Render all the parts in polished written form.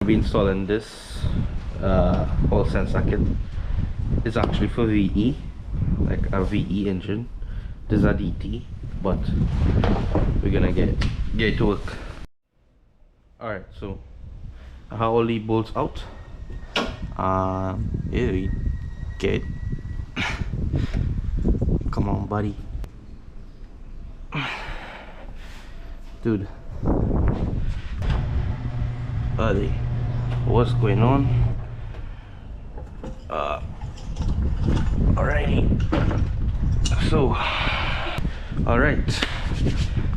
I'll be installing this whole sensor kit. It's actually for VE, like a VE engine. This is a DT, but we're gonna get it to work. Alright, so I have all the bolts out. Yeah, we get it. Come on, buddy. Dude. Buddy, what's going on? Alrighty. So, alright.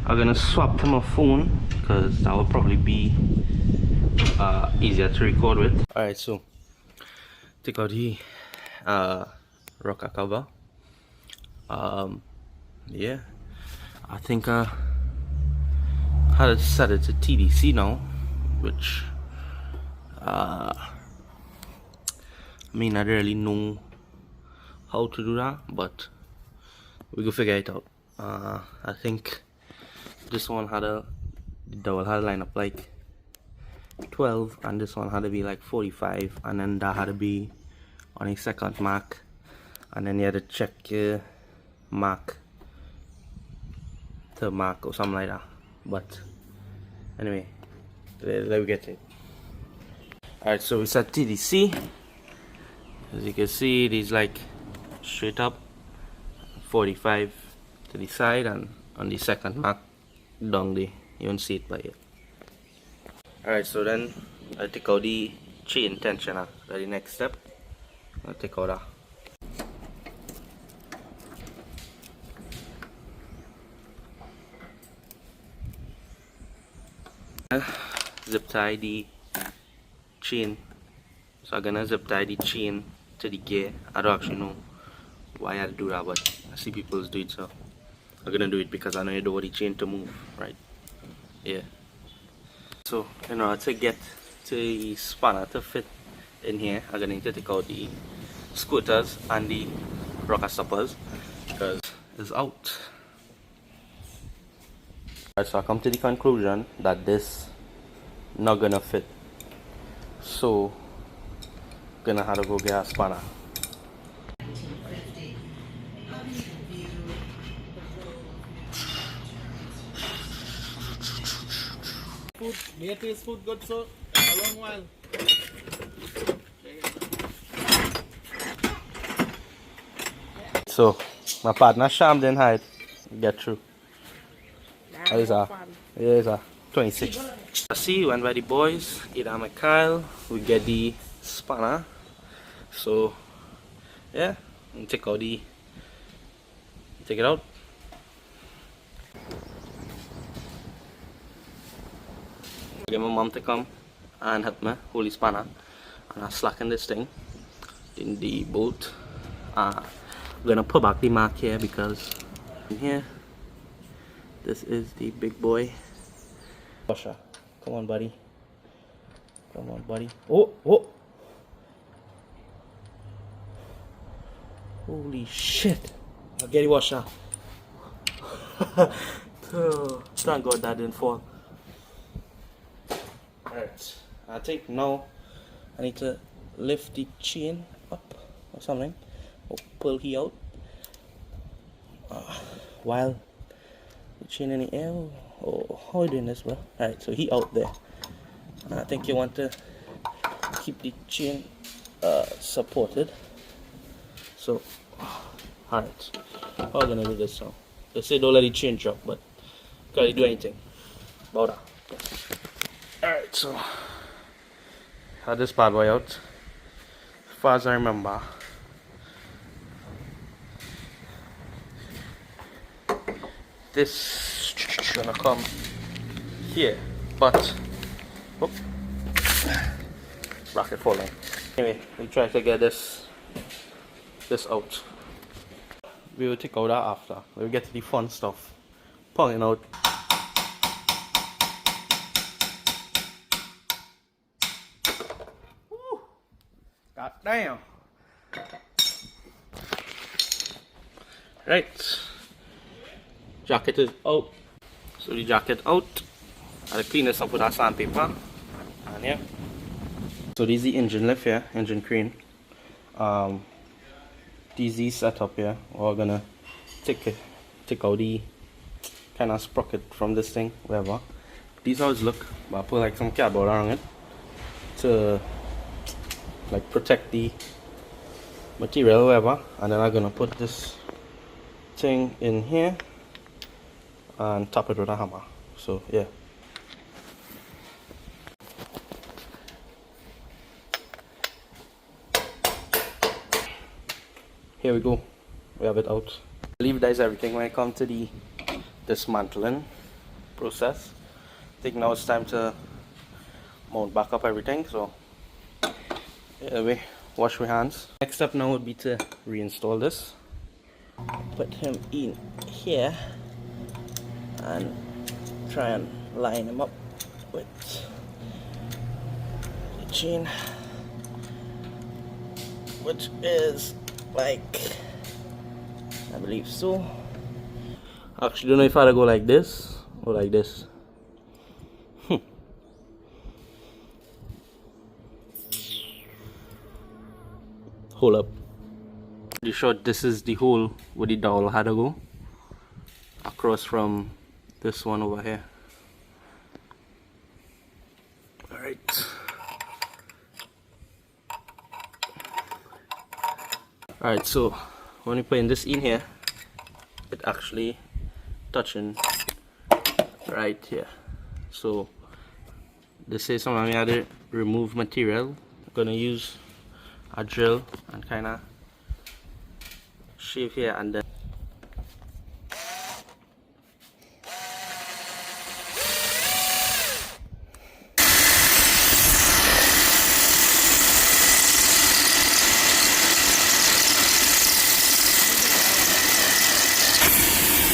I'm gonna swap to my phone because that will probably be easier to record with. Alright, so take out the rocker cover. Yeah, I think I had it set it to TDC now, which I mean, I don't really know how to do that, but we can figure it out. I think this one had a double had to line up like 12, and this one had to be like 45, and then that had to be on a second mark, and then you had to check your mark to mark or something like that. But anyway, let me get it. Alright, so we set TDC. As you can see, it is like straight up, 45 to the side, and on the second mark down there, you don't see it by yet. Alright, so then I take out the chain tensioner. That's the next step. I'll take out that. Zip tie the chain. So I'm gonna zip tie the chain to the gear. I don't actually know why I had to do that, but I see people do it, so I'm gonna do it because I know you don't want the chain to move, right? Yeah. So in order to get to the spanner to fit in here, I'm gonna need to take out the squirters and the rocker stoppers because it's out. Alright, so I come to the conclusion that this not gonna fit, so gonna have to go get a spanner. Food, near taste food good, so a long while. So my partner Sham didn't hide. Get through. How is that? Yeah, it's a 26. I see went by the boys, Adam and Kyle. We get the spanner. So yeah, and take it out. Get my mom to come and help me hold the spanner, and I slacken this thing in the bolt. I'm gonna put back the mark here because in here this is the big boy washer. Come on, buddy. Come on, buddy. Oh. Holy shit. I'll get the washer. Oh, thank God that didn't fall. Alright. I think now I need to lift the chain up or something. Or pull he out. While the chain in the air. Oh, how are you doing this, bro? Alright, so he out there. I think you want to keep the chain supported. So, alright, how are we gonna do this now? They say don't let the chain drop, but can't really do anything about that. Alright, so had this bad boy out. As far as I remember, this gonna come here, but oh, bracket falling. Anyway, we try to get this out. We will take out that after. We'll get to the fun stuff. Pulling out. Woo. God damn. Right. Jacket is out. So the jacket out. I'll clean this up with our sandpaper. And yeah. So this is the engine lift here, engine crane. These setup here. We're gonna take out the kind of sprocket from this thing, whatever. These how it look, but I put like some cardboard around it to like protect the material, whatever. And then I'm gonna put this thing in here and tap it with a hammer. So yeah. Here we go. We have it out. I believe that is everything when it comes to the dismantling process. I think now it's time to mount back up everything. So yeah, we wash our hands. Next step now would be to reinstall this. Put him in here and try and line him up with the chain, which is like, I believe so. Actually, don't know if I go like this or like this. Hold up. Pretty sure this is the hole where the dowel had to go across from this one over here. Alright. Alright, so when you put this in here, it actually touching right here. So this is something I had to remove material. I'm gonna use a drill and kind of shave here and then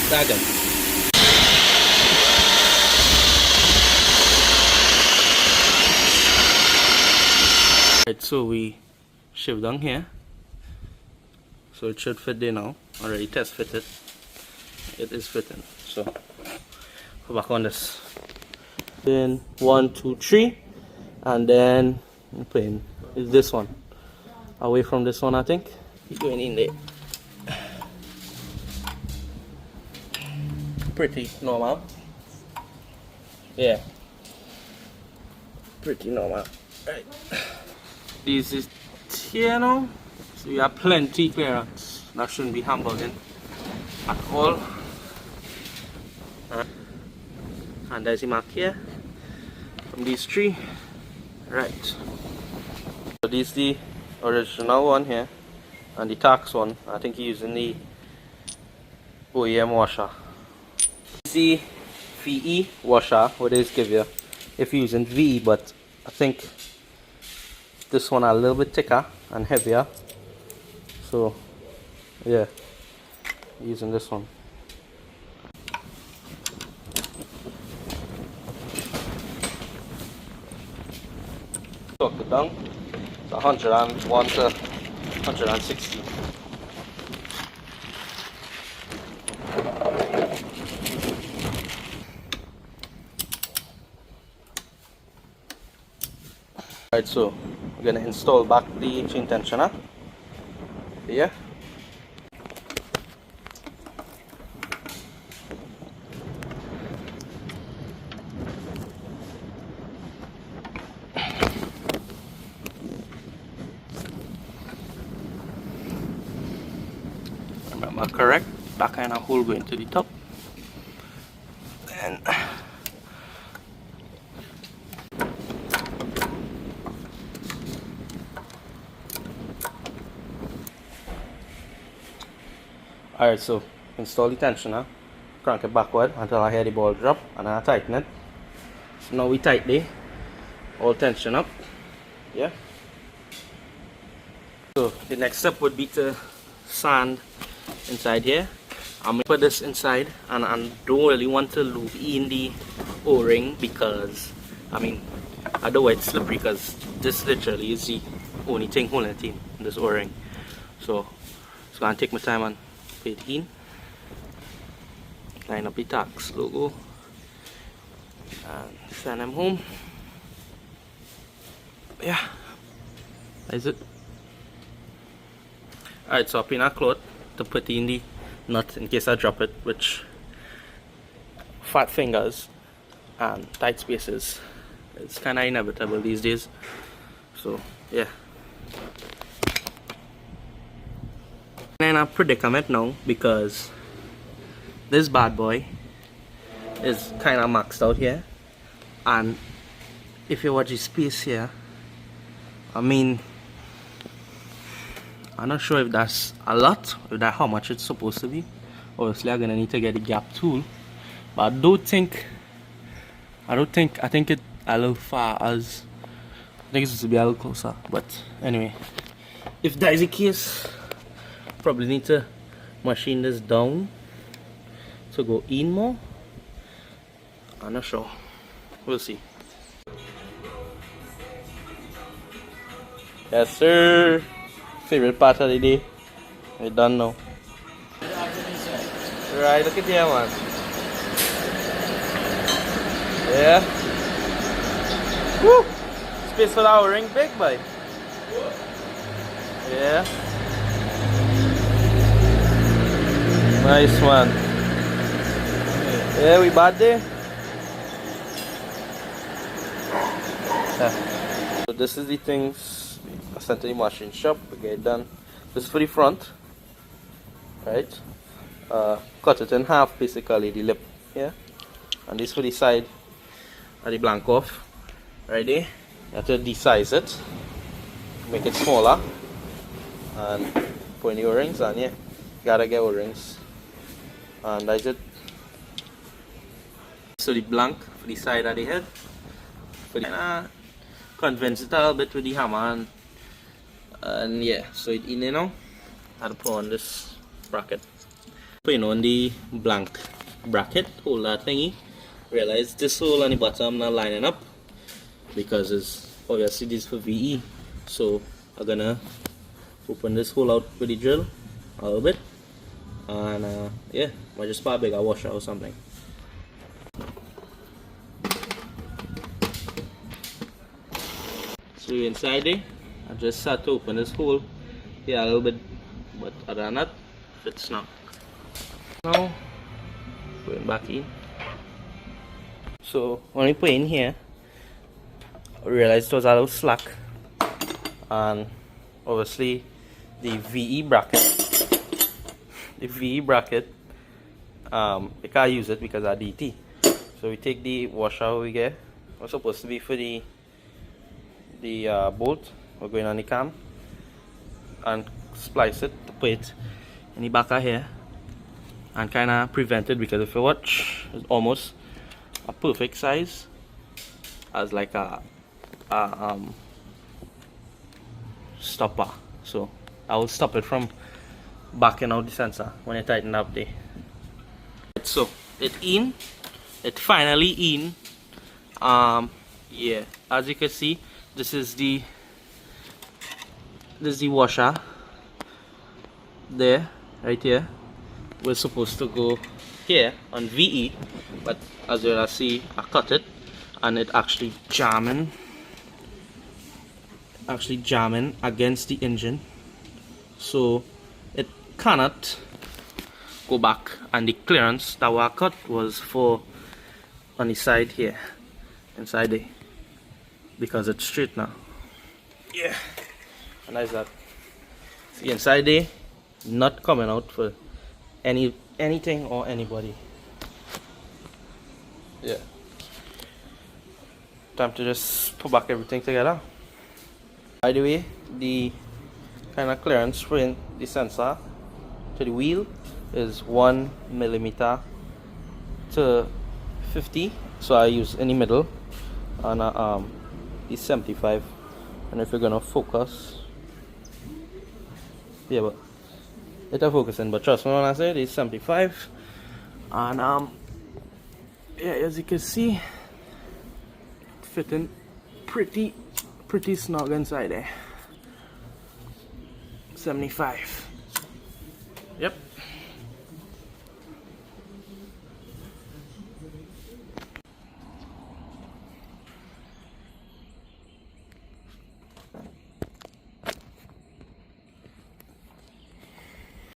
dragon. Right, so we shave down here, so it should fit there now. Already test fitted. It is fitting. So go back on this. Then 1, 2, 3, and then put in is this one. Away from this one, I think. Keep going in there. Pretty normal. Yeah. Pretty normal. Right. This is here now. So you have plenty clearance. That shouldn't be hamburging at all. And there's the mark here from these three. Right. So this is the original one here. And the TAARKS one, I think you're using the OEM washer. The VE washer, what is give you if you're using VE, but I think this one a little bit thicker and heavier. So yeah, using this one. Torque it down. It's 101 to 160. Alright, so we're gonna install back the chain tensioner here. Remember correct, that kind of hole going to the top. And alright, so install the tensioner, crank it backward until I hear the ball drop, and then I tighten it. So now we tighten the all tension up. Yeah. So the next step would be to sand inside here. I'm gonna put this inside, and I don't really want to lube in the O-ring because I mean I don't want it slippery, because this literally is the only thing holding it in, this O-ring. So I'm gonna take my time and put it in, line up the TAARKS logo, and send them home. Yeah, Is it? Alright, so I pin a cloth to put in the nut in case I drop it, which fat fingers and tight spaces, it's kind of inevitable these days. So yeah, I'm in a predicament now because this bad boy is kind of maxed out here, and if you watch the space here, I mean, I'm not sure if that's a lot, if that's how much it's supposed to be. Obviously I'm gonna need to get the gap tool, but I think it a little far, as I think it's supposed to be a little closer. But anyway, if that is the case, probably need to machine this down to go in more. I'm not sure, we'll see. Yes sir, favorite part of the day, we're done now. Right, look at here, man. Yeah. Woo! Space for our ring big, boy. Yeah. Nice one. Yeah, we bad there. Yeah. So this is the things I sent to the machine shop. We get it done. This is for the front, right? Cut it in half, basically the lip here, and this for the side and the blank off. Right there, you have to desize it, make it smaller, and put in the O-rings, and yeah, gotta get O-rings, and that's it. So the blank for the side of the head, for the convince it a little bit with the hammer, and yeah, so it in there now. I had to put on this bracket. Putting on the blank bracket holder thingy, realize this hole on the bottom not lining up because it's obviously this for VE. So I'm gonna open this hole out with the drill a little bit, and yeah, I just put a bigger washer or something. So inside there, I just had to open this hole here a little bit, but other than that, fits now. Now going back in. So when we put in here, I realized it was a little slack, and obviously the VE bracket, you can't use it because of DT. So we take the washer we get, was supposed to be for the bolt we're going on the cam, and splice it to put it in the back of here and kind of prevent it, because if you watch, it's almost a perfect size as like a stopper, so I will stop it from backing out the sensor when you tighten up there. So it finally in. Yeah, as you can see, this is the washer there, right here. We're supposed to go here on VE, but as you will see, I cut it and it actually jamming against the engine, so it cannot go back, and the clearance that I cut was for on the side here, inside there, because it's straight now. Yeah, and that's that. See, inside there, not coming out for anything or anybody. Yeah, time to just put back everything together. By the way, the kind of clearance for the sensor to the wheel is 1 millimeter to 50, so I use in the middle, and it's 75. And if you're gonna focus, yeah, but it's focusing, but trust me when I say it's 75. And yeah, as you can see, fitting pretty snug inside there. 75. Yep.